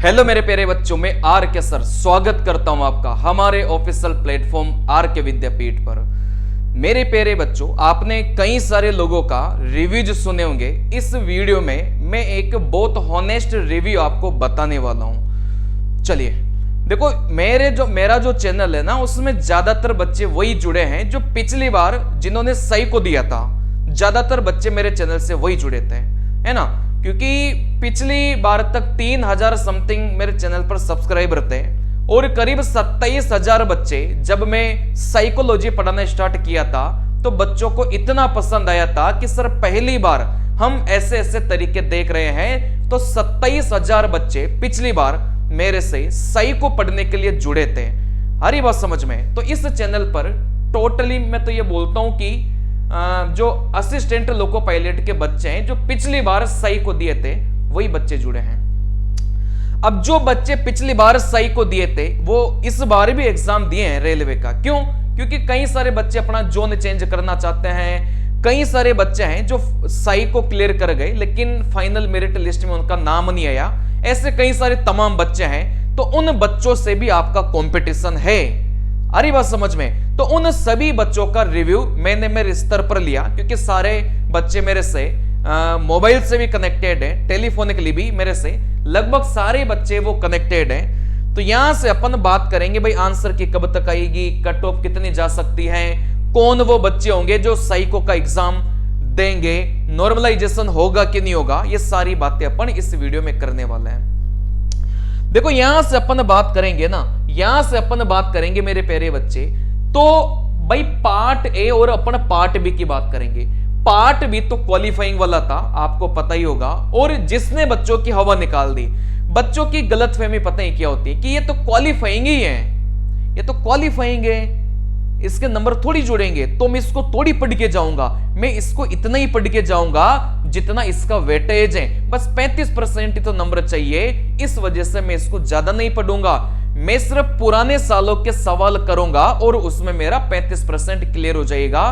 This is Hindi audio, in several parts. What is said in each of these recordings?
हेलो मेरे प्यारे बच्चों, मैं आर के सर स्वागत करता हूं आपका हमारे ऑफिशियल प्लेटफॉर्म आर के विद्यापीठ पर। मेरे प्यारे बच्चों, आपने कई सारे लोगों का रिव्यूज सुने होंगे। इस वीडियो में मैं एक बहुत हॉनेस्ट रिव्यू आपको बताने वाला हूं। चलिए देखो, मेरा जो चैनल है ना, उसमें ज्यादातर बच्चे वही जुड़े हैं जो पिछली बार जिन्होंने सही को दिया था। ज्यादातर बच्चे मेरे चैनल से वही जुड़े थे, है ना, क्योंकि पिछली बार तक 3000 समथिंग मेरे चैनल पर सब्सक्राइबर थे और करीब 27,000 बच्चे, जब मैं साइकोलॉजी पढ़ाना स्टार्ट किया था तो बच्चों को इतना पसंद आया था कि सर पहली बार हम ऐसे ऐसे तरीके देख रहे हैं। तो 27,000 बच्चे पिछली बार मेरे से सही को पढ़ने के लिए जुड़े थे। हरी बात समझ में? तो इस चैनल पर टोटली मैं तो ये बोलता हूं कि जो असिस्टेंट लोको पायलट के बच्चे हैं जो पिछली बार सही को दिए थे, वही बच्चे जुड़े हैं। अब जो बच्चे पिछली बार सही को दिए थे वो इस बार भी एग्जाम दिए हैं रेलवे का। क्यों? क्योंकि कई सारे बच्चे अपना जोन चेंज करना चाहते हैं। कई सारे बच्चे हैं जो सही को क्लियर कर गए लेकिन फाइनल मेरिट लिस्ट में उनका नाम नहीं आया। ऐसे कई सारे तमाम बच्चे हैं, तो उन बच्चों से भी आपका कंपटीशन है। अरे बात समझ में? तो उन सभी बच्चों का रिव्यू मैंने मेरे स्तर पर लिया, क्योंकि सारे बच्चे मेरे से मोबाइल से भी कनेक्टेड हैं, टेलीफोनिकली भी मेरे से लगभग सारे बच्चे वो कनेक्टेड हैं। तो यहां से अपन बात करेंगे भाई आंसर की कब तक आएगी, कट ऑफ कितनी जा सकती है, कौन वो बच्चे होंगे जो साइको का एग्जाम देंगे, नॉर्मलाइजेशन होगा कि नहीं होगा, ये सारी बातें अपन इस वीडियो में करने वाले हैं। देखो यहां से अपन बात करेंगे ना, यहां से अपन बात करेंगे मेरे प्यारे बच्चे, तो भाई पार्ट ए और अपन पार्ट बी की बात करेंगे। पार्ट बी तो क्वालिफाइंग वाला था, आपको पता ही होगा, और जिसने बच्चों की हवा निकाल दी। बच्चों की गलतफहमी पता ही क्या होती है कि ये तो क्वालिफाइंग ही है, ये तो क्वालिफाइंग है, इसके नंबर थोड़ी जुड़ेंगे, तो मैं इसको थोड़ी पढ़ के जाऊंगा, मैं इसको इतना ही पढ़ के जाऊंगा जितना इसका वेटेज है, बस 35% ही तो नंबर चाहिए, इस वजह से मैं इसको ज्यादा नहीं पढ़ूंगा। मैं सिर्फ पुराने सालों के सवाल करूंगा और उसमें मेरा 35% क्लियर हो जाएगा।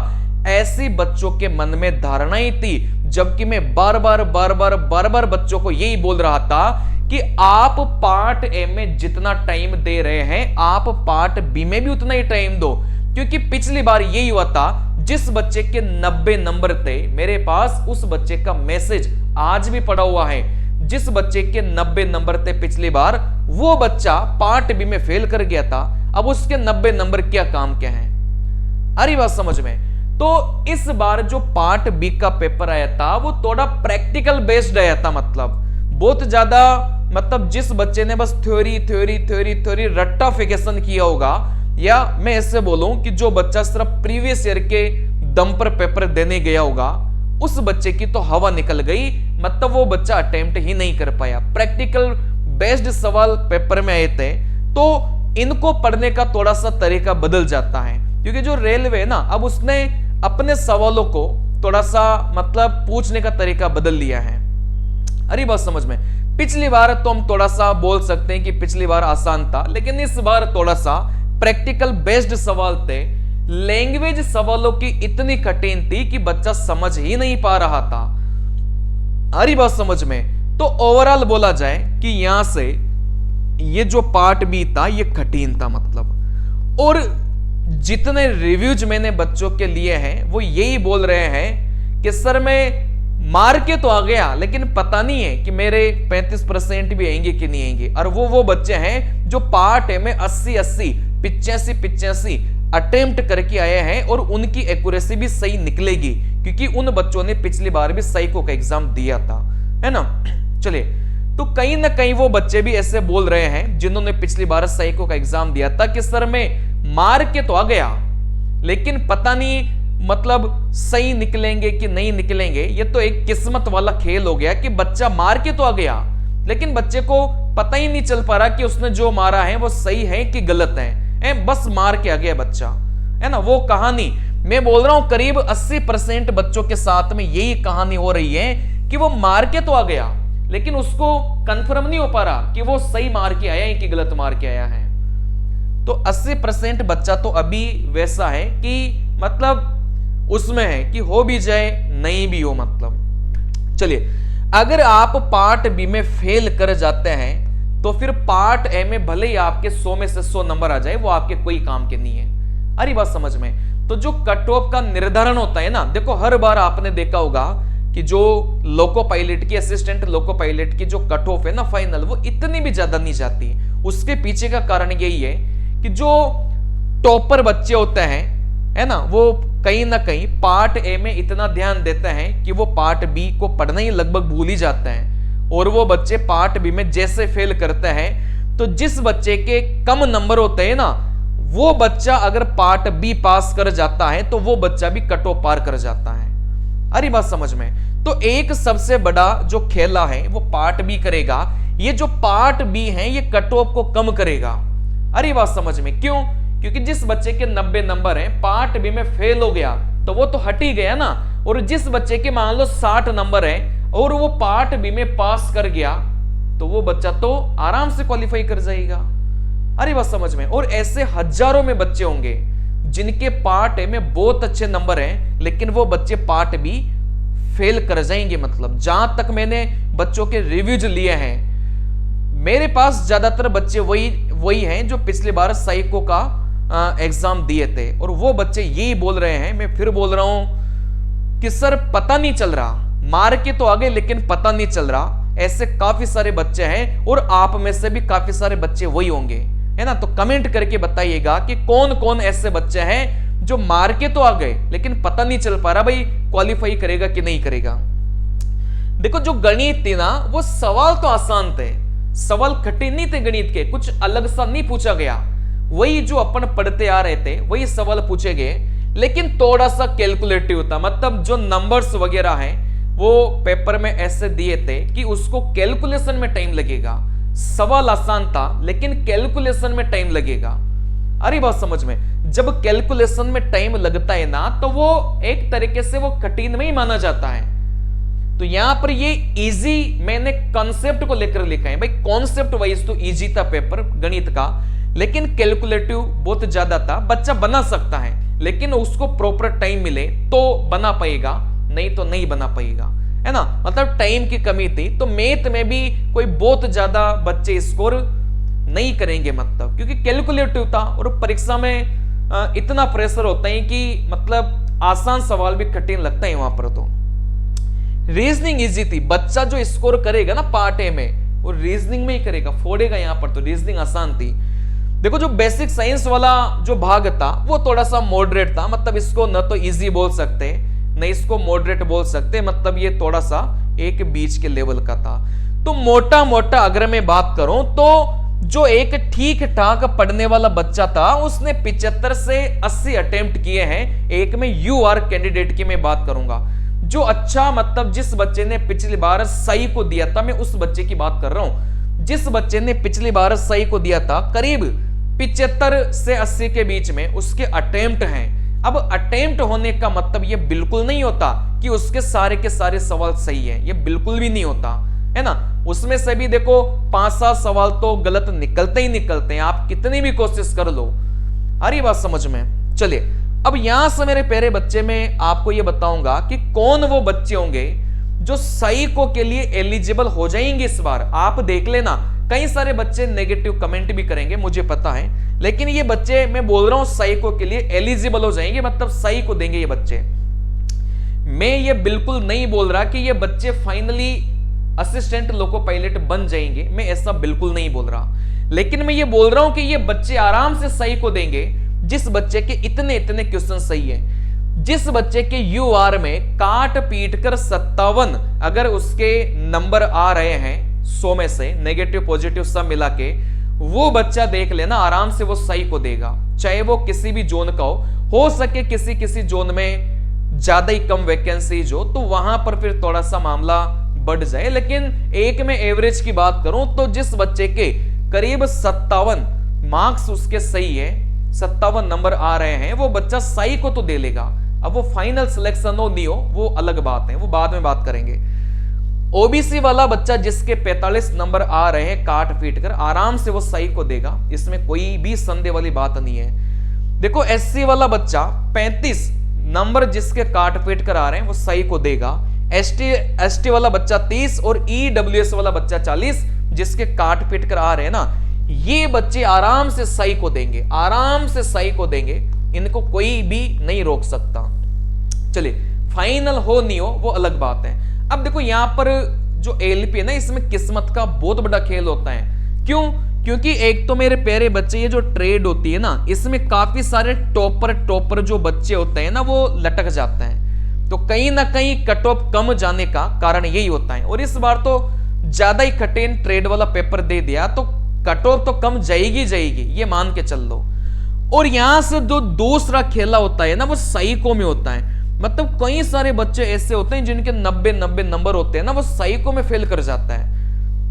ऐसी बच्चों के मन में धारणाएं थी, जबकि मैं बार बार बच्चों को यही बोल रहा था कि आप पार्ट ए में जितना टाइम दे रहे हैं आप पार्ट बी में भी उतना ही टाइम दो। क्योंकि पिछली बार यही हुआ था, जिस बच्चे के 90 नंबर थे मेरे पास, उस बच्चे का मैसेज आज भी पड़ा हुआ है। जिस बच्चे के 90 नंबर थे पिछली बार, वो बच्चा पार्ट बी में फेल कर गया था। अब उसके 90 नंबर क्या काम के हैं? अरे बात समझ में? तो इस बार जो पार्ट बी का पेपर आया था वो थोड़ा प्रैक्टिकल बेस्ड आया था, मतलब बहुत ज्यादा, मतलब जिस बच्चे ने बस थ्योरी रट्टाफिकेशन किया होगा, या मैं ऐसे बोलूं कि जो बच्चा सिर्फ प्रीवियस ईयर के दम पर पेपर देने गया होगा, उस बच्चे की तो हवा निकल गई, मतलब वो बच्चा अटेम्प्ट ही नहीं कर पाया। प्रैक्टिकल बेस्ड सवाल पेपर में आए थे, तो इनको पढ़ने का थोड़ा सा तरीका बदल जाता है, क्योंकि जो रेलवे ना, अब उसने अपने सवालों को थोड़ा सा मतलब पूछने का तरीका बदल लिया है। अरे बात समझ में? पिछली बार तो हम थोड़ा सा बोल सकते हैं कि पिछली बार आसान था, लेकिन इस बार थोड़ा सा प्रैक्टिकल बेस्ड सवाल थे। लैंग्वेज सवालों की इतनी कठिन थी कि बच्चा समझ ही नहीं पा रहा था। अरे बात समझ में? तो ओवरऑल बोला जाए कि यहां से ये जो पार्ट बी था ये कठिन था, मतलब। और जितने रिव्यूज मैंने बच्चों के लिए हैं वो यही बोल रहे हैं कि सर मैं मार के तो आ गया, लेकिन पता नहीं है कि मेरे 35% भी आएंगे कि नहीं आएंगे। और वो बच्चे हैं जो पार्ट ए में 80 85 अटेम्प्ट करके आए हैं और उनकी एक्यूरेसी भी सही निकलेगी, क्योंकि उन बच्चों ने पिछली बार भी साइको का एग्जाम दिया था, है ना। चलिए, तो कहीं ना कहीं वो बच्चे भी ऐसे बोल रहे हैं जिन्होंने पिछली बार साइको का एग्जाम दिया था कि सर मैं मार के तो आ गया, लेकिन पता नहीं मतलब सही निकलेंगे कि नहीं निकलेंगे। ये तो एक किस्मत वाला खेल हो गया कि बच्चा मार के तो आ गया, लेकिन बच्चे को पता ही नहीं चल पा रहा कि उसने जो मारा है वो सही है कि गलत है। बस मार के आ गया बच्चा, है ना। वो कहानी मैं बोल रहा हूं, करीब 80% बच्चों के साथ में यही कहानी हो रही है कि वो मार के तो आ गया, लेकिन उसको कंफर्म नहीं हो पा रहा कि वो सही मार के आया है कि गलत मार के आया है। तो 80% बच्चा तो अभी वैसा है कि मतलब उसमें है कि हो भी जाए नहीं भी हो, मतलब। चलिए, अगर आप पार्ट बी में फेल कर जाते हैं तो फिर पार्ट ए में भले ही आपके 100 में से 100 नंबर आ जाए, वो आपके कोई काम के नहीं है। अरे बात समझ में। तो जो कट ऑफ का निर्धारण होता है ना, देखो हर बार आपने देखा होगा कि जो लोको पायलट की, असिस्टेंट लोको पायलट की जो कट ऑफ है ना फाइनल, वो इतनी भी ज्यादा नहीं जाती। उसके पीछे का कारण यही है कि जो टॉपर बच्चे होते हैं, है ना, वो कहीं ना कहीं पार्ट ए में इतना ध्यान देते हैं कि वो पार्ट बी को पढ़ना ही लगभग भूल ही जाते हैं। और वो बच्चे पार्ट बी में जैसे फेल करते हैं, तो जिस बच्चे के कम नंबर होते हैं ना, वो बच्चा अगर पार्ट बी पास कर जाता है तो वो बच्चा भी कट ऑफ पार कर जाता है। अरे बात समझ में। तो एक सबसे बड़ा जो खेला है वो पार्ट बी करेगा। ये जो पार्ट बी है ये कट ऑफ को कम करेगा। अरे बात समझ में। क्यों? क्योंकि जिस बच्चे के 90 नंबर हैं, पार्ट बी में फेल हो गया तो वो तो हट ही गया ना। और जिस बच्चे के मान लो 60 नंबर है और वो पार्ट बी में पास कर गया, तो वो बच्चा तो आराम से क्वालिफाई कर जाएगा। अरे बात समझ में। और ऐसे हजारों में बच्चे होंगे जिनके पार्ट ए में बहुत अच्छे नंबर हैं, लेकिन वो बच्चे पार्ट बी फेल कर जाएंगे। मतलब जहां तक मैंने बच्चों के रिव्यूज लिए हैं, मेरे पास ज्यादातर बच्चे वही हैं जो पिछली बार साइको का एग्जाम दिए थे, और वो बच्चे यही बोल रहे हैं, मैं फिर बोल रहा हूं कि सर पता नहीं चल रहा, मार के तो आगे लेकिन पता नहीं चल रहा। ऐसे काफी सारे बच्चे हैं और आप में से भी काफी सारे बच्चे वही होंगे, है ना। तो कमेंट करके बताइएगा कि कौन कौन ऐसे बच्चे हैं जो मार के तो आ गए लेकिन पता नहीं चल पा रहा भाई क्वालिफाई करेगा कि नहीं करेगा। देखो जो गणित थी ना, वो सवाल तो आसान थे, सवाल कठिन नहीं थे गणित के, कुछ अलग सा नहीं पूछा गया। वही जो अपन पढ़ते आ रहे थे वही सवाल पूछे गए, लेकिन थोड़ा सा कैलकुलेटिव था। मतलब जो नंबर्स वगैरह हैं वो पेपर में ऐसे दिए थे कि उसको कैलकुलेशन में टाइम लगेगा। सवाल आसान था लेकिन कैलकुलेशन में टाइम लगेगा। अरे बात समझ में। जब कैलकुलेशन में टाइम लगता है ना, तो वो एक तरीके से वो कठिन में ही माना जाता है। तो यहां पर ये इजी मैंने कॉन्सेप्ट को लेकर लिखा है भाई। कॉन्सेप्ट वाइज तो इजी था पेपर गणित का, लेकिन कैलकुलेटिव बहुत ज्यादा था। बच्चा बना सकता है लेकिन उसको प्रॉपर टाइम मिले तो बना पाएगा, नहीं तो नहीं बना पाएगा, है ना। मतलब टाइम की कमी थी। तो मैथ में भी कोई बहुत ज्यादा बच्चे स्कोर नहीं करेंगे, मतलब क्योंकि कैलकुलेटिव था और परीक्षा में इतना प्रेशर होता है कि मतलब आसान सवाल भी कठिन लगता है वहां पर। तो रीजनिंग इजी थी। बच्चा जो स्कोर करेगा ना पार्ट ए में, वो रीजनिंग में ही करेगा, फोड़ेगा यहां पर। तो रीजनिंग आसान थी। देखो जो बेसिक साइंस वाला जो भाग था वो थोड़ा सा मॉडरेट था। मतलब इसको न तो इजी बोल सकते न इसको मॉडरेट बोल सकते, मतलब ये थोड़ा सा एक बीच के लेवल का था। तो मोटा मोटा अगर मैं बात करूं तो जो एक ठीक ठाक पढ़ने वाला बच्चा था उसने 75 से 80 अटेम्प्ट किए हैं। एक में यूआर कैंडिडेट की मैं बात करूंगा, जो अच्छा मतलब जिस बच्चे ने पिछली बार सही को दिया था, मैं उस बच्चे की बात कर रहा हूं। जिस बच्चे ने पिछली बार सही को दिया था, करीब 75 से 80 के बीच में उसके अटेम्प्ट हैं। अब अटेम्प्ट होने का मतलब ये बिल्कुल नहीं होता कि उसके सारे के सारे सवाल सही है, ये बिल्कुल भी नहीं होता, है ना। उसमें से भी देखो 5-7 सवाल तो गलत निकलते ही निकलते हैं, आप कितनी भी कोशिश कर लो। अरे बात समझ में। चलिए अब यहां से मेरे प्यारे बच्चे में आपको यह बताऊंगा कि कौन वो बच्चे होंगे जो साइको के लिए एलिजिबल हो जाएंगे इस बार। आप देख लेना, कई सारे बच्चे नेगेटिव कमेंट भी करेंगे, मुझे पता है, लेकिन ये बच्चे मैं बोल रहा हूं साइको के लिए एलिजिबल हो जाएंगे, मतलब सही को देंगे ये बच्चे। मैं ये बिल्कुल नहीं बोल रहा कि ये बच्चे फाइनली असिस्टेंट लोको पायलट बन जाएंगे, मैं ऐसा बिल्कुल नहीं बोल रहा, लेकिन मैं ये बोल रहा हूं कि ये बच्चे आराम से सही को देंगे जिस बच्चे के इतने इतने क्वेश्चन सही है। जिस बच्चे के यूआर में काट पीट कर 57 अगर उसके नंबर आ रहे हैं 100 में से, नेगेटिव पॉजिटिव सब मिला के, वो बच्चा देख लेना आराम से वो सही को देगा, चाहे वो किसी भी जोन का हो सके किसी किसी जोन में ज्यादा ही कम वैकेंसीज हो तो वहां पर फिर थोड़ा सा मामला बढ़ जाए। लेकिन एक में एवरेज की बात करूं तो जिस बच्चे के करीब 57 मार्क्स उसके सही है, 57 नंबर आ रहे हैं, वो बच्चा सही को तो दे लेगा। अब वो फाइनल सिलेक्शन हो नहीं हो वो अलग बात है, वो बाद में बात करेंगे। ओबीसी वाला बच्चा जिसके 45 नंबर आ रहे हैं काट पीट कर, आराम से वो सही को देगा, इसमें कोई भी संदेह वाली बात नहीं है। देखो एससी वाला बच्चा 35 नंबर जिसके काट पीट कर आ रहे हैं वो सही को देगा। एसटी वाला बच्चा 30 और ईडब्ल्यूएस वाला बच्चा 40 जिसके काट पीट कर आ रहे हैं ना, ये बच्चे आराम से सही को देंगे, आराम से सही को देंगे, इनको कोई भी नहीं रोक सकता। चलिए, फाइनल हो नहीं हो वो अलग बात है। अब देखो यहां पर जो एलपी है ना, इसमें किस्मत का बहुत बड़ा खेल होता है। क्यों? क्योंकि एक तो मेरे प्यारे बच्चे, ये जो ट्रेड होती है ना, इसमें काफी सारे टॉपर जो बच्चे होते हैं ना, वो लटक जाते हैं। तो कहीं ना कहीं कट ऑफ कम जाने का कारण यही होता है। और इस बार तो ज्यादा ही कठिन ट्रेड वाला पेपर दे दिया, तो कट ऑफ तो कम जाएगी जाएगी, ये मान के चल लो। और यहां से जो दूसरा खेला होता है ना, वो साइको में होता है। मतलब कई सारे बच्चे ऐसे होते हैं जिनके 90 नंबर होते हैं ना, वो साइको में फेल कर जाता है।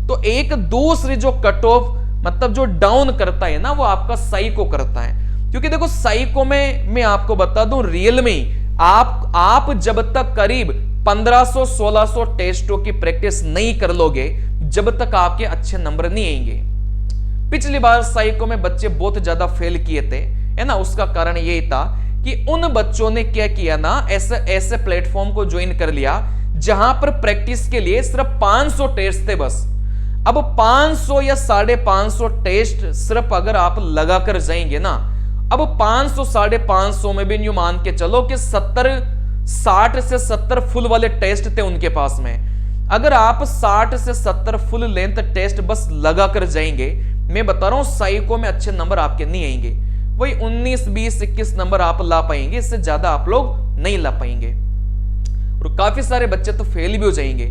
तो एक दूसरी जो कट ऑफ मतलब जो डाउन करता है ना, वो आपका साइको करता है। क्योंकि देखो साइको में मैं आपको बता दूं, रियल में आप जब तक करीब 1500-1600 टेस्टों की प्रैक्टिस नहीं कर लोगे, जब तक आपके अच्छे नंबर नहीं आएंगे। पिछली बार साइको में बच्चे बहुत ज्यादा फेल किए थे, है ना। उसका कारण यही था कि उन बच्चों ने क्या किया ना, ऐसे प्लेटफॉर्म को ज्वाइन कर लिया जहां पर प्रैक्टिस के लिए सिर्फ 500 टेस्ट थे बस। अब 500 या 550 टेस्ट सिर्फ अगर आप लगाकर जाएंगे ना, अब 500 550 में भी यूं मान के चलो कि 60 से 70 फुल वाले टेस्ट थे उनके पास में। अगर आप 60 से 70 फुल लेंथ टेस्ट बस लगाकर जाएंगे, मैं बता रहा हूं साइको में अच्छे नंबर आपके नहीं आएंगे। वही 19, 20, 21 नंबर आप ला पाएंगे, इससे ज्यादा आप लोग नहीं ला पाएंगे। और काफी सारे बच्चे तो फेल भी हो जाएंगे।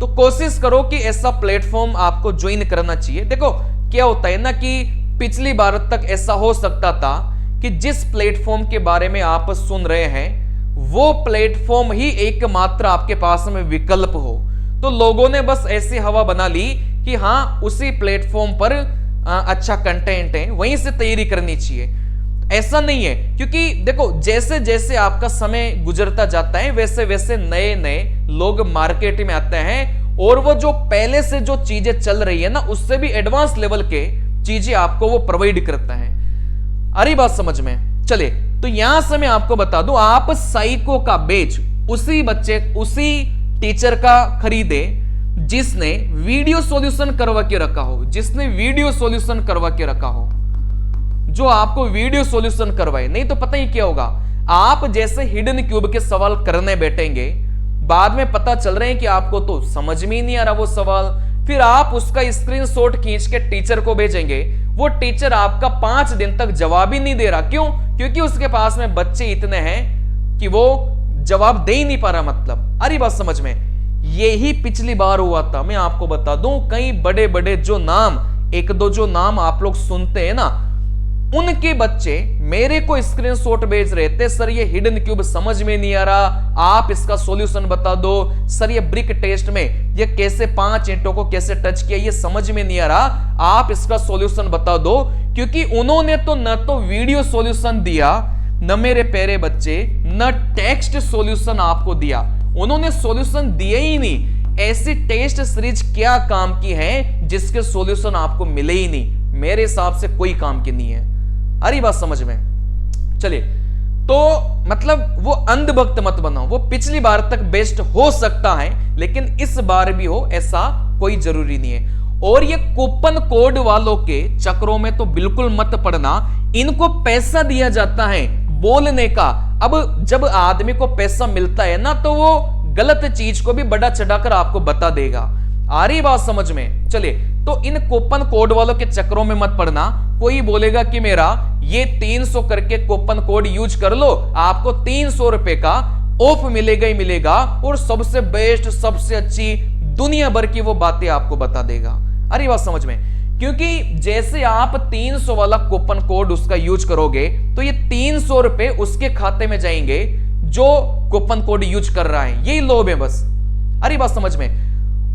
तो कोशिश करो कि ऐसा प्लेटफॉर्म आपको ज्वाइन करना चाहिए। देखो क्या होता है ना कि पिछली बार तक ऐसा हो सकता था कि जिस प्लेटफॉर्म के बारे में आप सुन रहे हैं, वो प्लेटफॉर्म ही एकमात्र आपके पास में विकल्प हो। तो लोगों ने बस ऐसी हवा बना ली कि हाँ, उसी प्लेटफॉर्म पर अच्छा कंटेंट है, वहीं से तैयारी करनी चाहिए। ऐसा नहीं है, क्योंकि देखो जैसे जैसे आपका समय गुजरता जाता है, वैसे वैसे नए नए लोग मार्केट में आते हैं, और वो जो पहले से जो चीजें चल रही है ना, उससे भी एडवांस लेवल के चीजें आपको वो प्रोवाइड करता है। अरे बात समझ में? चले, तो यहां से मैं आपको बता दूं, आप साइको का बैच उसी टीचर का खरीदे जिसने वीडियो सॉल्यूशन करवा के रखा हो, जो आपको वीडियो सॉल्यूशन करवाए। नहीं तो पता ही क्या होगा, आप जैसे हिडन क्यूब के सवाल करने बैठेंगे, बाद में पता चल रहे हैं कि आपको तो समझ में ही नहीं आ रहा वो सवाल, फिर आप उसका स्क्रीनशॉट खींच के टीचर को भेजेंगे, वो टीचर आपका 5 दिन तक जवाब ही नहीं दे रहा। क्यों? क्योंकि उसके पास में बच्चे इतने हैं कि वो जवाब दे ही नहीं पा रहा। मतलब अरे बात समझ में? यही पिछली बार हुआ था। मैं आपको बता दूं, कई बड़े बड़े जो नाम, 1-2 जो नाम आप लोग सुनते हैं ना, उनके बच्चे मेरे को स्क्रीनशॉट भेज रहे थे, सर ये हिडन क्यूब समझ में नहीं आ रहा, आप इसका सॉल्यूशन बता दो। सर ये ब्रिक टेस्ट में ये कैसे 5 ईंटों को कैसे टच किया, ये समझ में नहीं आ रहा, आप इसका सॉल्यूशन बता दो। क्योंकि उन्होंने तो न तो वीडियो सॉल्यूशन दिया, न मेरे प्यारे बच्चे न टेक्स्ट सॉल्यूशन आपको दिया, उन्होंने सॉल्यूशन दिए ही नहीं। ऐसी टेस्ट सीरीज क्या काम की है जिसके सॉल्यूशन आपको मिले ही नहीं? मेरे हिसाब से कोई काम की नहीं है। अरे बात समझ में? चलिए, तो मतलब वो अंधभक्त मत बनाओ। वो पिछली बार तक बेस्ट हो सकता है, लेकिन इस बार भी हो ऐसा कोई जरूरी नहीं है। और ये कूपन कोड वालों के चक्रों में तो बिल्कुल मत पड़ना। इनको पैसा दिया जाता है बोलने का। अब जब आदमी को पैसा मिलता है ना, तो वो गलत चीज को भी बड़ा चढ़ाकर आपको बता देगा। आ रही बात समझ में? चलिए, तो इन कूपन कोड वालों के चक्रों में मत पड़ना। कोई बोलेगा कि मेरा ये 300 करके कूपन कोड यूज कर लो, आपको 300 रुपए का ऑफ मिलेगा ही मिलेगा, और सबसे बेस्ट, सबसे अच्छी दुनिया भर की वो बातें आपको बता देगा। अरे बात समझ में? क्योंकि जैसे आप 300 वाला कूपन कोड उसका यूज करोगे, तो ये 300 रुपए उसके खाते में जाएंगे जो कूपन कोड यूज कर रहा है। यही लोभ है बस। अरे बात समझ में?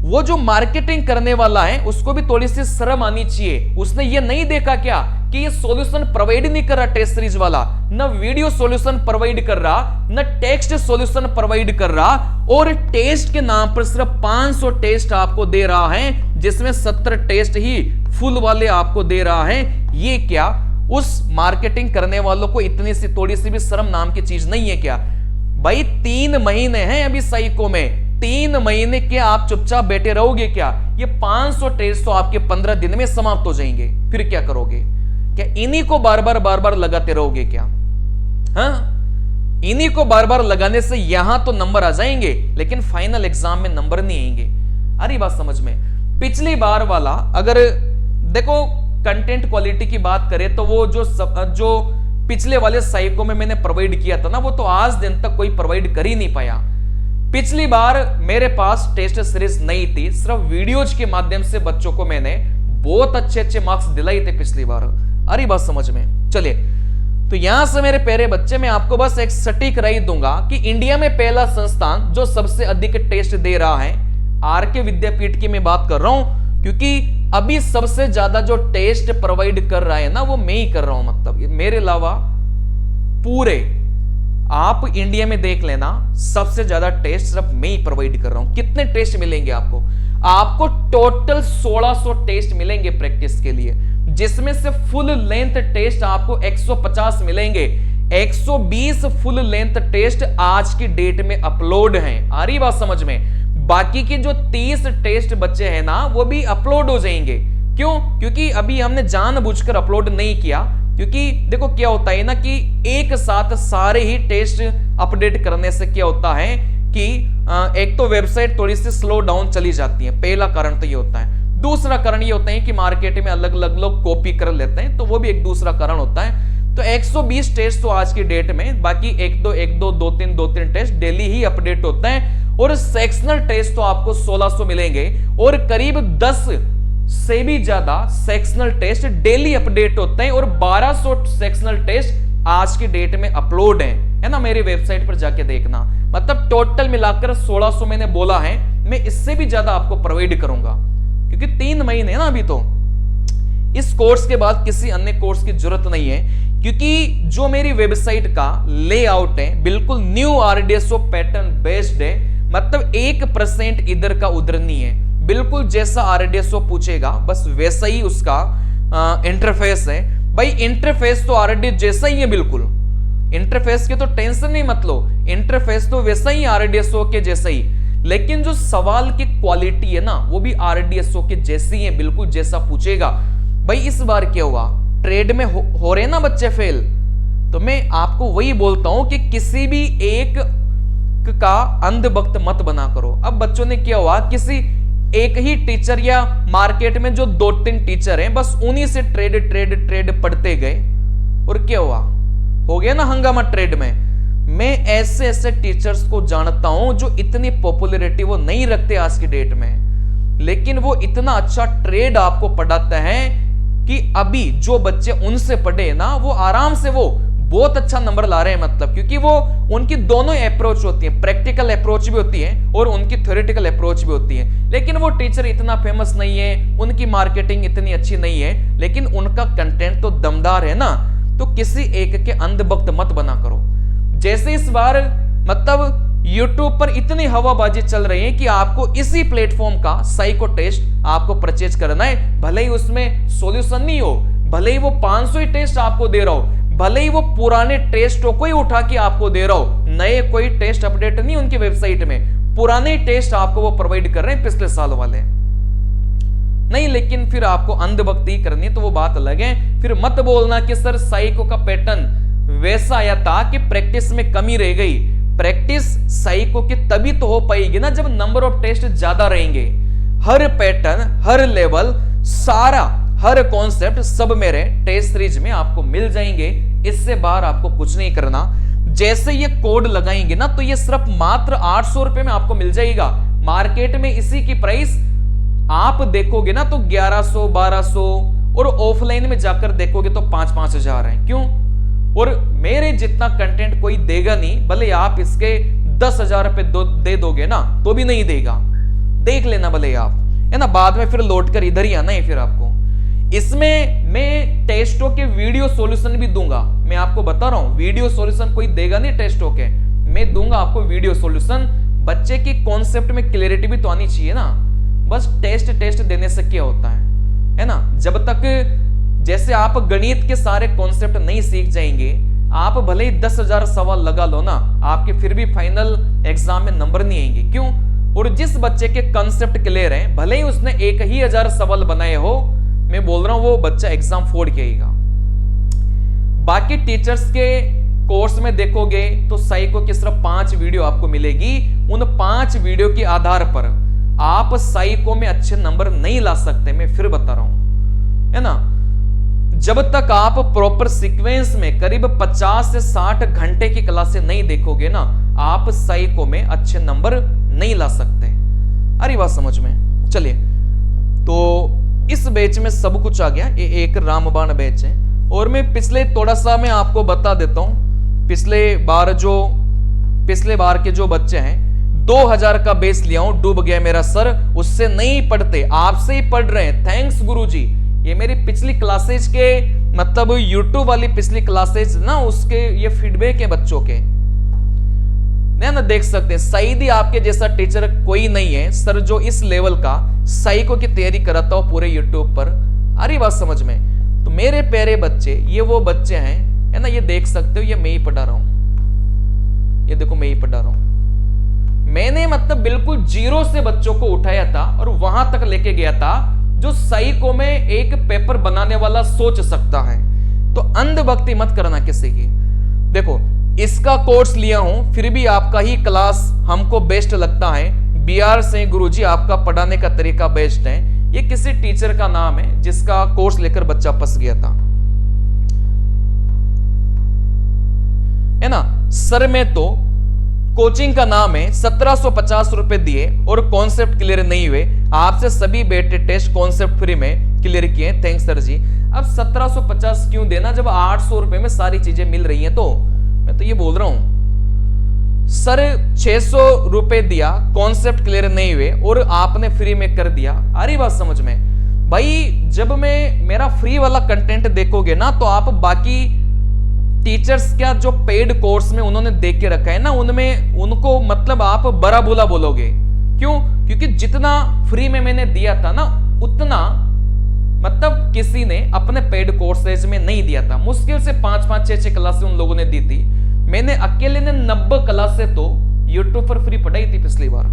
वो जो मार्केटिंग करने वाला है उसको भी थोड़ी सी शर्म आनी चाहिए। उसने ये नहीं देखा क्या कि ये सॉल्यूशन प्रोवाइड नहीं कर रहा टेस्ट सीरीज वाला, न वीडियो सॉल्यूशन प्रोवाइड कर रहा, न टेक्स्ट सॉल्यूशन प्रोवाइड कर रहा, और टेस्ट के नाम पर सिर्फ 500 टेस्ट आपको दे रहा है, जिसमें 70 टेस्ट ही फुल वाले आपको दे रहा है। ये क्या उस मार्केटिंग करने वालों को इतनी सी थोड़ी सी भी शर्म नाम की चीज नहीं है क्या? भाई 3 महीने हैं अभी साइको में, 3 महीने के आप चुपचाप बैठे रहोगे क्या? ये 500 टेस्ट तो आपके 15 दिन में समाप्त हो जाएंगे। फिर क्या करोगे? क्या इन्हीं को बार बार लगाते रहोगे क्या? हाँ, इन्हीं को बार बार लगाने से यहां तो नंबर आ जाएंगे, लेकिन फाइनल एग्जाम में नंबर नहीं आएंगे। अरे बात समझ में? पिछली बार वाला अगर देखो कंटेंट क्वालिटी की बात करें तो वो जो पिछले वाले साइको में मैंने प्रोवाइड किया था ना, वो तो आज दिन तक कोई प्रोवाइड कर ही नहीं पाया। पिछली बार मेरे पास टेस्ट सीरीज नहीं थी, सिर्फ वीडियोज के माध्यम से बच्चों को मैंने बहुत अच्छे मार्क्स दिलाए थे पिछली बार। अरे बात समझ में? चलिए, तो यहां से मेरे प्यारे बच्चे मैं आपको बस एक सटीक राय दूंगा कि इंडिया में पहला संस्थान जो सबसे अधिक टेस्ट दे रहा है, आरके विद्यापीठ की मैं बात कर रहा हूं, क्योंकि अभी सबसे ज्यादा जो टेस्ट प्रोवाइड कर रहा है ना, वो मैं ही कर रहा हूं। मतलब मेरे अलावा पूरे आप इंडिया में देख लेना, सबसे ज्यादा टेस्ट सिर्फ मैं ही प्रोवाइड कर रहा हूं। कितने टेस्ट मिलेंगे आपको? आपको टोटल 1600 टेस्ट मिलेंगे प्रैक्टिस के लिए, जिसमें से फुल लेंथ टेस्ट आपको 150 मिलेंगे। 120 फुल लेंथ टेस्ट आज की डेट में अपलोड हैं। आ रही बात समझ में? बाकी के जो 30 टेस्ट बच्चे हैं ना, वो भी अपलोड हो जाएंगे। क्यों? क्योंकि अभी हमने जानबूझकर अपलोड नहीं किया, क्योंकि देखो क्या होता है ना कि एक साथ सारे ही टेस्ट अपडेट करने से क्या होता है कि एक तो वेबसाइट थोड़ी सी स्लो डाउन चली जाती है। पहला कारण तो ये होता है। दूसरा कारण ये होता है कि मार्केट में अलग अलग लोग कॉपी कर लेते हैं, तो वो भी एक दूसरा कारण होता है। तो 120 टेस्ट तो आज की डेट में, बाकी एक दो तीन टेस्ट डेली ही अपडेट होता है। और सेक्शनल टेस्ट तो आपको 1600 मिलेंगे, और करीब 10 से भी ज्यादा सेक्शनल टेस्ट डेली अपडेट होते हैं, और 1200 सेक्शनल टेस्ट आज की डेट में अपलोड है ना? मेरी वेबसाइट पर जाके देखना। मतलब टोटल मिलाकर 1600 मैंने बोला है, मैं इससे भी ज्यादा आपको प्रोवाइड करूंगा, क्योंकि 3 महीने है ना अभी। तो इस कोर्स के बाद किसी अन्य कोर्स की जरूरत नहीं है, क्योंकि जो मेरी वेबसाइट का लेआउट है बिल्कुल न्यू आरडीएसओ पैटर्न बेस्ड है। मतलब 1% इधर का उधर नहीं है, बिल्कुल जैसा आरडीएसओ पूछेगा बस वैसा ही उसका इंटरफेस है। भाई इंटरफेस तो आरडीएस जैसा ही है, बिल्कुल इंटरफेस के तो टेंशन नहीं मत लो, इंटरफेस तो वैसा ही आरडीएसओ के जैसा ही, लेकिन जो सवाल की क्वालिटी है ना, वो भी आरडीएसओ के जैसी है, बिल्कुल जैसा पूछेगा। भाई इस बार क्या हुआ, ट्रेड में हो रहे ना बच्चे फेल, तो मैं आपको वही बोलता हूं कि किसी भी एक का अंधभक्त मत बना करो। अब बच्चों ने क्या हुआ, किसी एक ही टीचर या मार्केट में जो 2-3 टीचर हैं, बस उन्हीं से ट्रेड पढ़ते गए, और क्या हुआ, हो गया ना हंगामा ट्रेड में। मैं ऐसे टीचर्स को जानता हूं जो इतनी पॉपुलैरिटी वो नहीं रखते आज की डेट में, लेकिन वो इतना अच्छा ट्रेड आपको पढ़ाते हैं कि अभी जो बच्चे उनसे पढ़े ना, वो आराम से वो बहुत अच्छा नंबर ला रहे हैं। मतलब क्योंकि वो उनकी दोनों अप्रोच होती है, प्रैक्टिकल अप्रोच भी होती है और उनकी थ्योरेटिकल अप्रोच भी होती है। लेकिन वो टीचर इतना फेमस नहीं है, उनकी मार्केटिंग इतनी अच्छी नहीं है, लेकिन उनका कंटेंट तो दमदार है ना। तो किसी एक के अंधभक्त मत बना करो। जैसे इस बार मतलब YouTube पर इतनी हवाबाजी चल रही है कि आपको इसी प्लेटफॉर्म का साइको टेस्ट आपको परचेज करना है, भले ही उसमें सॉल्यूशन नहीं हो, भले ही वो 500 ही टेस्ट आपको दे रहा हो, भले ही वो पुराने टेस्टों को ही उठा के आपको दे रहा हो, नए कोई टेस्ट अपडेट नहीं उनकी वेबसाइट में, पुराने टेस्ट आपको वो प्रोवाइड कर रहे हैं पिछले साल वाले नहीं। लेकिन फिर आपको अंधभक्ति करनी तो वो बात अलग है। फिर मत बोलना कि सर साइको का पैटर्न वैसा आया था कि प्रैक्टिस में कमी रह गई। प्रैक्टिस साइको की तभी तो हो पाएगी ना जब नंबर ऑफ टेस्ट ज्यादा रहेंगे। हर पैटर्न, हर लेवल, सारा हर कॉन्सेप्ट सब मेरे टेस्ट सीरीज में आपको मिल जाएंगे। इससे बाहर आपको कुछ नहीं करना। जैसे ये कोड लगाएंगे ना, तो ये सिर्फ मात्र 800 रुपए में आपको मिल जाएगा। मार्केट में इसी की प्राइस आप देखोगे ना तो 1100, 1200, और ऑफलाइन में जाकर देखोगे तो 5-5 हजार है। क्यों? और मेरे जितना कंटेंट कोई देगा नहीं, भले आप इसके 10,000 रुपए दे दोगे ना तो भी नहीं देगा। देख लेना भले आप, है ना, बाद में फिर लौट कर इधर ही आना है फिर आपको। इसमें मैं टेस्टों के वीडियो सॉल्यूशन भी दूंगा। मैं आपको बता रहा हूं, वीडियो सॉल्यूशन कोई देगा नहीं टेस्टों के, मैं दूंगा आपको वीडियो सॉल्यूशन। बच्चे की कॉन्सेप्ट में क्लैरिटी भी तो आनी चाहिए ना। बस टेस्ट देने से क्या होता है ना। जब तक जैसे आप गणित के सारे कॉन्सेप्ट नहीं सीख जाएंगे, आप भले ही 10,000 सवाल लगा लो ना, आपके फिर भी फाइनल एग्जाम में नंबर नहीं आएंगे। क्यों? और जिस बच्चे के कंसेप्ट क्लियर हैं, भले ही उसने 1000 सवाल बनाए हो, मैं बोल रहा हूं वो बच्चा एग्जाम फोड़ के आएगा। बाकी टीचर्स के कोर्स में देखोगे तो साइको की सिर्फ 5 वीडियो आपको मिलेगी। उन 5 वीडियो के आधार पर आप साइको में अच्छे नंबर नहीं ला सकते। मैं फिर बता रहा हूं, है ना। जब तक आप प्रॉपर सीक्वेंस में करीब 50 से 60 घंटे की क्लासें नहीं देखोगे ना, आप साइको में अच्छे नंबर नहीं ला सकते। अरे बात समझ में। चलिए, तो इस बैच में सब कुछ आ गया। ये एक रामबाण बैच है। और मैं पिछले थोड़ा सा मैं आपको बता देता हूं। पिछले बार के जो बच्चे हैं, 2000 का बेस लिया हूं, डूब गया मेरा सर, उससे नहीं पढ़ते, आपसे ही पढ़ रहे हैं। थैंक्स गुरुजी। ये मेरी पिछली क्लासेज के, मतलब यूट्यूब वाली पिछली क्लासेज ना, उसके ये फीडबैक है बच्चों के, ना देख सकते हैं। सईदी आपके जैसा टीचर कोई नहीं है सर, जो इस लेवल का साइको की तैयारी कराता हो पूरे यूट्यूब पर। अरे बात समझ में। तो मेरे प्यारे बच्चे, ये वो बच्चे हैं, है ना, ये देख सकते हो, ये मैं ही पढ़ा रहा हूं। ये देखो मैं ही पढ़ा रहा हूं। मैंने मतलब बिल्कुल जीरो से बच्चों को उठाया था और वहां तक लेके गया था जो साइको में एक पेपर बनाने वाला सोच सकता है। तो अंधभक्ति मत करना किसी की। देखो, इसका कोर्स लिया हूं, फिर भी आपका ही क्लास हमको बेस्ट लगता है। BR से गुरुजी आपका पढ़ाने का तरीका बेस्ट है। ये किसी टीचर का नाम है जिसका कोर्स लेकर बच्चा फंस गया था, है ना। सर में तो कोचिंग का नाम है, 1750 रुपए दिए और कॉन्सेप्ट क्लियर नहीं हुए। आपसे सभी बेटे टेस्ट कॉन्सेप्ट फ्री में क्लियर किए, थैंक्स सर जी। अब 1750 क्यों देना जब 800 रुपए में सारी चीजें मिल रही हैं। तो मैं तो ये बोल रहा हूं सर, 600 रुपए दिया, कॉन्सेप्ट क्लियर नहीं हुए और आपने फ्री में कर दिया। अरे बात समझ में। भाई जब मैं मेरा फ्री वाला कंटेंट देखोगे ना, तो आप बाकी टीचर्स क्या जो पेड कोर्स में उन्होंने देख के रखा है ना, उनमें उनको मतलब आप बड़ा बुला बोलोगे। क्यों? क्योंकि जितना फ्री में मैंने दिया था ना, उतना मतलब किसी ने अपने पेड कोर्सेज में नहीं दिया था। मुश्किल से 5-5, 6-6 क्लासें उन लोगों ने दी थी। मैंने अकेले ने 90 क्लासें तो यूट्यूब पर फ्री पढ़ाई थी पिछली बार।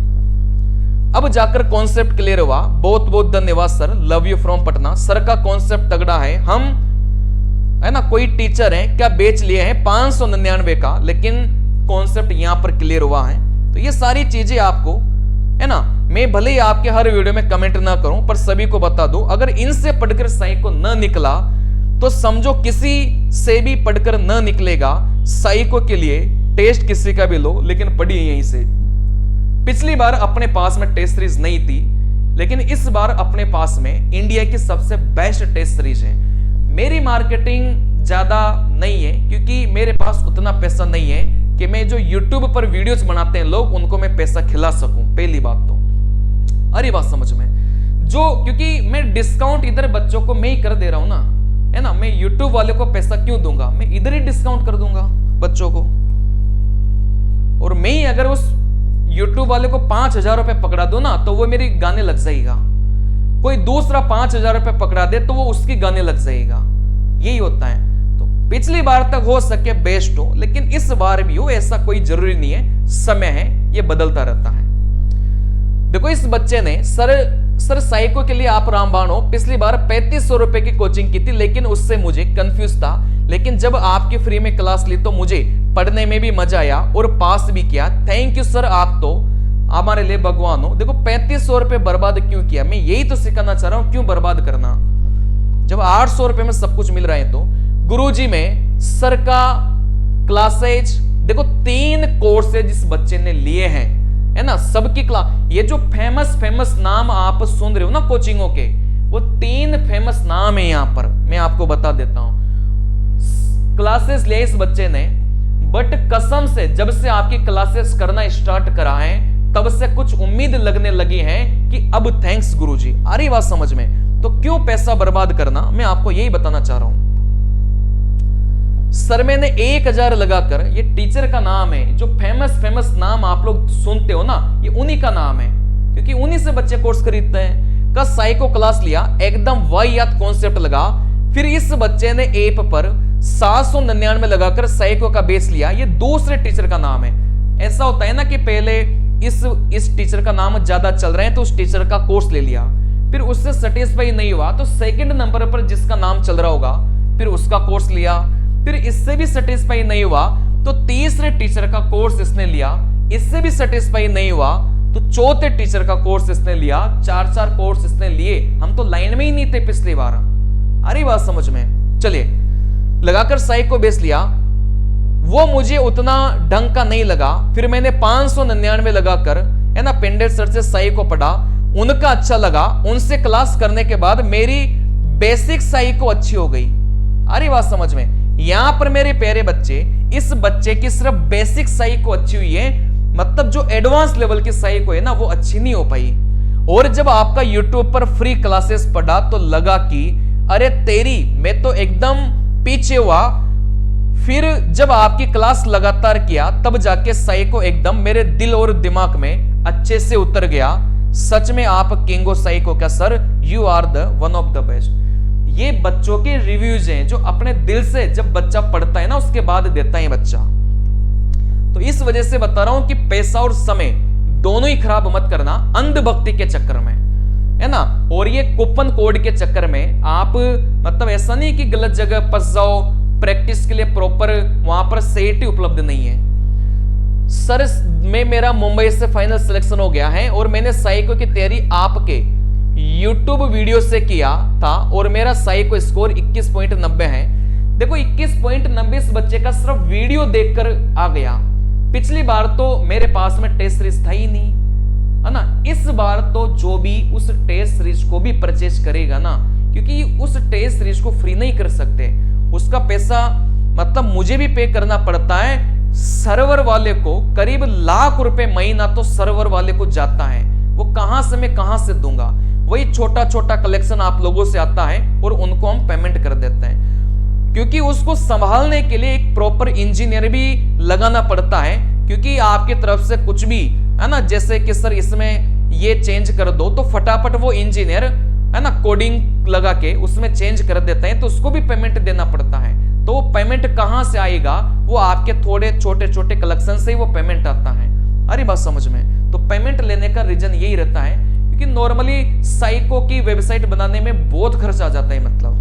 अब जाकर कॉन्सेप्ट क्लियर हुआ। बहुत बहुत धन्यवाद sir, love you from Patna. Sir का कॉन्सेप्ट तगड़ा है। हम, है ना, कोई टीचर है क्या बेच लिए हैं 599 का, लेकिन कॉन्सेप्ट यहां पर क्लियर हुआ है। तो ये सारी चीजें आपको, है ना, मैं भले ही आपके हर वीडियो में कमेंट ना करूं, पर सभी को बता दूं, अगर इनसे पढ़कर साइको न निकला तो समझो किसी से भी पढ़कर न निकलेगा। साइको के लिए टेस्ट किसी का भी लो, लेकिन पढ़िए यहीं से। पिछली बार अपने पास में टेस्ट सीरीज नहीं थी, लेकिन इस बार अपने पास में इंडिया की सबसे बेस्ट टेस्ट सीरीज है। मेरी मार्केटिंग ज्यादा नहीं है, क्योंकि मेरे पास उतना पैसा नहीं है कि मैं जो YouTube पर वीडियोस बनाते हैं लोग, उनको मैं पैसा खिला सकूं। पहली बात तो, अरे बात समझ में। जो, क्योंकि मैं डिस्काउंट इधर बच्चों को मैं ही कर दे रहा हूं ना, है ना। मैं YouTube वाले को पैसा क्यों दूंगा, मैं इधर ही डिस्काउंट कर दूंगा बच्चों को। और मैं ही अगर उस YouTube वाले को 5000 रुपए पकड़ा दो ना, तो वो मेरी गाने लग जाएगा। कोई दूसरा 5000 रुपए पकड़ा दे तो वो उसकी गाने लग जाएगा। यही होता है। तो पिछली बार तक हो सके बेस्ट हो, लेकिन इस बार भी हो, ऐसा कोई जरूरी नहीं है। समय है, ये बदलता रहता है। देखो, इस बच्चे ने सर साइको के लिए आप रामबाण हो, पिछली बार 3500 रुपए की कोचिंग की थी, लेकिन उससे मुझे कंफ्यूज था। लेकिन जब आपकी फ्री में क्लास ली तो मुझे पढ़ने में भी मजा आया और पास भी किया। थैंक यू सर, आप तो हमारे लिए भगवान हो। देखो, 3500 रुपए बर्बाद क्यों किया, मैं यही तो सिखाना चाह रहा हूं। क्यों बर्बाद करना जब 800 रुपए में सब कुछ मिल रहा है। तो गुरुजी में सर का क्लासेज देखो, 3 कोर्सेज इस बच्चे ने लिए हैं, है ना। सबकी क्लास, ये जो फेमस नाम आप सुन रहे हो ना कोचिंगों के, वो 3 फेमस नाम है। यहां पर मैं आपको बता देता हूं, क्लासेस लिए इस बच्चे ने, बट कसम से जब से आपकी क्लासेस करना स्टार्ट करा है, तब से कुछ उम्मीद लगने लगी है कि अब थैंक्स गुरुजी। आ रही बात समझ में। तो क्यों पैसा बर्बाद करना, मैं आपको यही बताना चाह रहा हूं। सर मैंने 1000 लगाकर, ये टीचर का नाम है, जो फेमस नाम आप लोग सुनते हो ना, ये उन्हीं का नाम है, क्योंकि उन्हीं से बच्चे कोर्स खरीदते हैं। का साइको क्लास लिया, एकदम वाहियात कॉन्सेप्ट लगा। फिर इस बच्चे ने ऐप पर 799 लगाकर साइको का बेस लिया। ये दूसरे टीचर का नाम है। ऐसा होता है ना कि पहले इस टीचर का नाम ज्यादा चल रहा है तो उस टीचर का कोर्स ले लिया। फिर उससे सेटिस्फाई नहीं हुआ तो सेकंड नंबर पर जिसका नाम चल रहा होगा फिर उसका कोर्स लिया। फिर इससे भी सेटिस्फाई नहीं हुआ तो तीसरे टीचर का कोर्स इसने लिया। इससे भी सेटिस्फाई नहीं हुआ तो चौथे टीचर का कोर्स इसने लिया। 4 कोर्स इसने लिए। हम तो लाइन में ही नहीं थे पिछली बार। अरे बात समझ में। चलिए, लगाकर साइको बेस लिया, वो मुझे उतना ढंग का नहीं लगा। फिर मैंने 599 लगाकर है ना पेंडेट सर से साइको पढ़ा, उनका अच्छा लगा। उनसे क्लास करने के बाद मेरी बेसिक साइको अच्छी हो गई। अरे बात समझ में। यहां पर मेरे प्यारे बच्चे, इस बच्चे की सिर्फ बेसिक साइको अच्छी हुई है, मतलब जो एडवांस लेवल की साइको है ना वो अच्छी नहीं हो पाई। और जब आपका यूट्यूब पर फ्री क्लासेस पढ़ा तो लगा कि अरे तेरी, मैं तो एकदम पीछे हुआ। फिर जब आपकी क्लास लगातार किया तब जाके साइको एकदम मेरे दिल और दिमाग में अच्छे से उतर गया। सच में आप किंग ऑफ साइको का sir, you are the one of the best. ये बच्चों के रिव्यूज हैं जो अपने दिल से जब बच्चा पढ़ता है ना उसके बाद देता है बच्चा। तो इस वजह से बता रहा हूं कि पैसा और समय दोनों ही खराब मत करना अंधभक्ति के चक्कर में, है ना। और ये कूपन कोड के चक्कर में आप मतलब ऐसा नहीं कि गलत जगह फंस जाओ। प्रैक्टिस के लिए प्रॉपर वहां पर सेट ही उपलब्ध नहीं है। सर में मेरा मुंबई से फाइनल सिलेक्शन हो गया है और मैंने साइको की तैयारी आपके यूट्यूब वीडियो से किया था और मेरा साइको स्कोर 21.90 है। देखो 21.90 इस बच्चे का सिर्फ वीडियो देखकर आ गया। पिछली बार तो मेरे पास में टेस्ट सीरीज था ही नहीं, है ना। इस बार तो जो भी उस टेस्ट सीरीज को भी परचेज करेगा ना, क्योंकि उस टेस्ट सीरीज को फ्री नहीं कर सकते, उसका पैसा मतलब मुझे भी पे करना पड़ता है। सर्वर वाले को करीब लाख रुपए महीना तो सर्वर वाले को जाता है, वो कहां से मैं कहां से दूंगा। वही छोटा छोटा कलेक्शन आप लोगों से आता है और उनको हम पेमेंट कर देते हैं, क्योंकि उसको संभालने के लिए एक प्रॉपर इंजीनियर भी लगाना पड़ता है। क्योंकि आपकी तरफ से कुछ भी है ना, जैसे कि सर इसमें ये चेंज कर दो तो फटाफट वो इंजीनियर है ना कोडिंग लगा के उसमें चेंज कर देते हैं, तो उसको भी पेमेंट देना पड़ता है। तो वो पेमेंट कहां से आएगा, वो आपके थोड़े छोटे छोटे कलेक्शन से ही वो पेमेंट आता है। अरे बात समझ में। तो पेमेंट लेने का रीजन यही रहता है क्योंकि नॉर्मली साइको की वेबसाइट बनाने में बहुत खर्च आ जाता है। मतलब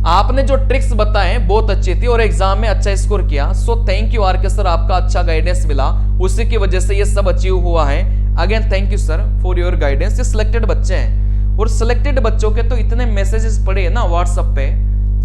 आपने जो ट्रिक्स बताए बहुत अच्छी थी और एग्जाम में अच्छा स्कोर किया। सो थैंक यू आर के सर, आपका अच्छा गाइडेंस मिला, उसी की वजह से ये सब अचीव हुआ है। Again thank you sir for your guidance. ये सिलेक्टेड बच्चे हैं और सिलेक्टेड बच्चों के तो इतने मैसेजेस पड़े हैं ना व्हाट्सएप पे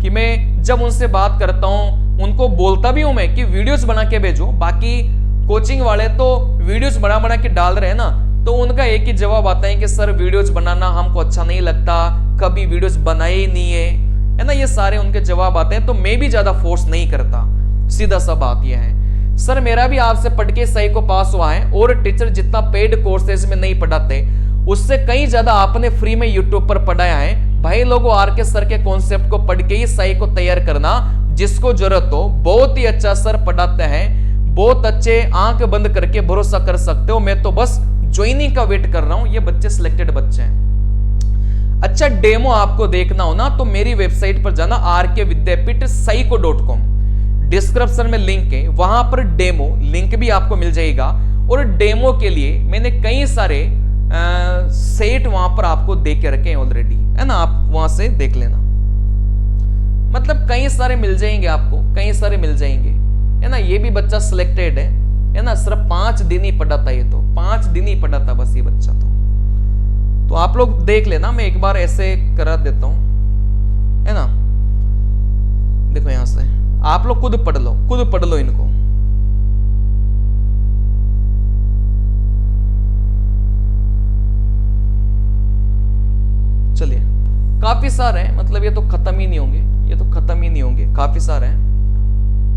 कि मैं जब उनसे बात करता हूं उनको बोलता भी हूं मैं कि वीडियोस बना के भेजो। बाकी कोचिंग वाले तो वीडियोस बना के डाल रहे हैं ना, तो उनका एक ही जवाब आता है कि सर वीडियोस बनाना हमको अच्छा नहीं लगता, कभी वीडियोस बनाए ही नहीं है ना। ये सारे उनके जवाब आते हैं। तो मैं भी ज्यादा फोर्स नहीं करता, सीधा सा बात यह है। सर मेरा भी आपसे पढ़ के सही को पास हुआ है और टीचर जितना पेड कोर्सेज में नहीं पढ़ाते उससे कहीं ज्यादा आपने फ्री में यूट्यूब पर पढ़ाया है। भाई लोगों आर के सर के कॉन्सेप्ट को पढ़ के ही सही को तैयार करना, जिसको जरूरत हो। बहुत ही अच्छा सर पढ़ाते हैं, बहुत अच्छे, आंख बंद करके भरोसा कर सकते हो। मैं तो बस ज्वाइनिंग का वेट कर रहा हूं। ये बच्चे सिलेक्टेड बच्चे हैं। अच्छा डेमो आपको देखना हो ना तो मेरी वेबसाइट पर जाना rkvidyapit.saiko.com, डिस्क्रिप्शन में लिंक है, वहां पर डेमो लिंक भी आपको मिल जाएगा। और डेमो के लिए मैंने कई सारे सेट वहां पर आपको दे के रखे हैं ऑलरेडी, है ना। आप वहां से देख लेना, मतलब कई सारे मिल जाएंगे आपको, कई सारे मिल जाएंगे, है ना। ये भी बच्चा सिलेक्टेड है ना। सिर्फ 5 दिन ही पढ़ा था, ये तो 5 दिन ही पढ़ा था बस ये बच्चा तो आप लोग देख लेना। मैं एक बार ऐसे करा देता हूं, है ना। देखो यहां से आप लोग खुद पढ़ लो इनको। चलिए काफी सारे हैं, मतलब ये तो खत्म ही नहीं होंगे, काफी सारे हैं,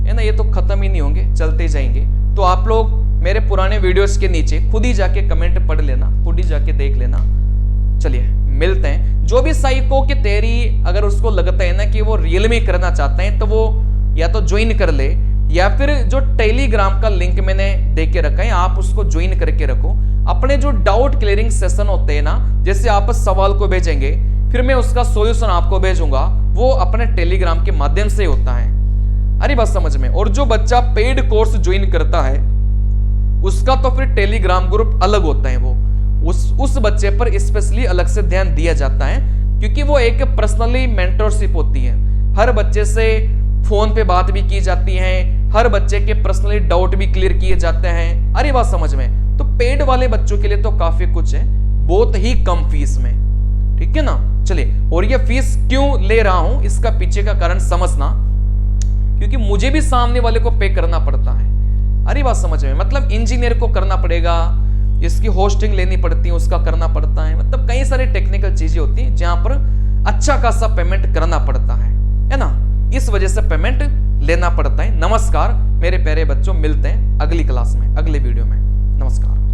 है ना। ये तो खत्म ही नहीं होंगे, चलते जाएंगे। तो आप लोग मेरे पुराने वीडियोस के नीचे खुद ही जाके कमेंट पढ़ लेना, खुद ही जाके देख लेना। चलिए मिलते हैं। जो भी साइको की तैयारी अगर उसको लगता है ना कि वो रियल में करना चाहते हैं तो वो या तो ज्वाइन कर ले, या फिर जो टेलीग्राम का लिंक मैंने दे के रखा है आप उसको ज्वाइन करके रखो। अपने जो डाउट क्लियरिंग सेशन होते हैं ना, जैसे आप सवाल को भेजेंगे फिर मैं उसका सॉल्यूशन आपको भेजूंगा, वो अपने टेलीग्राम के माध्यम से होता है। अरे बात समझ में। और जो बच्चा पेड कोर्स ज्वाइन करता है उसका तो फिर टेलीग्राम ग्रुप अलग होता है। वो उस बच्चे पर स्पेशली अलग से ध्यान दिया जाता है, क्योंकि वो एक पर्सनली मेंटरशिप होती है। हर बच्चे से फोन पे बात भी की जाती है, हर बच्चे के पर्सनली डाउट भी क्लियर किए जाते हैं। अरे बात समझ में? तो पेड वाले बच्चों के लिए तो काफी कुछ है, बहुत ही कम फीस में, ठीक है ना। चलिए, और ये फीस क्यों ले रहा हूं, इसका पीछे का कारण समझना, क्योंकि मुझे भी सामने वाले को पे करना पड़ता है। अरे बात समझ में? मतलब इंजीनियर को करना पड़ेगा, इसकी होस्टिंग लेनी पड़ती है, उसका करना पड़ता है, मतलब कई सारी टेक्निकल चीजें होती हैं जहां पर अच्छा खासा पेमेंट करना पड़ता है ना। इस वजह से पेमेंट लेना पड़ता है। नमस्कार मेरे प्यारे बच्चों, मिलते हैं अगली क्लास में, अगले वीडियो में। नमस्कार।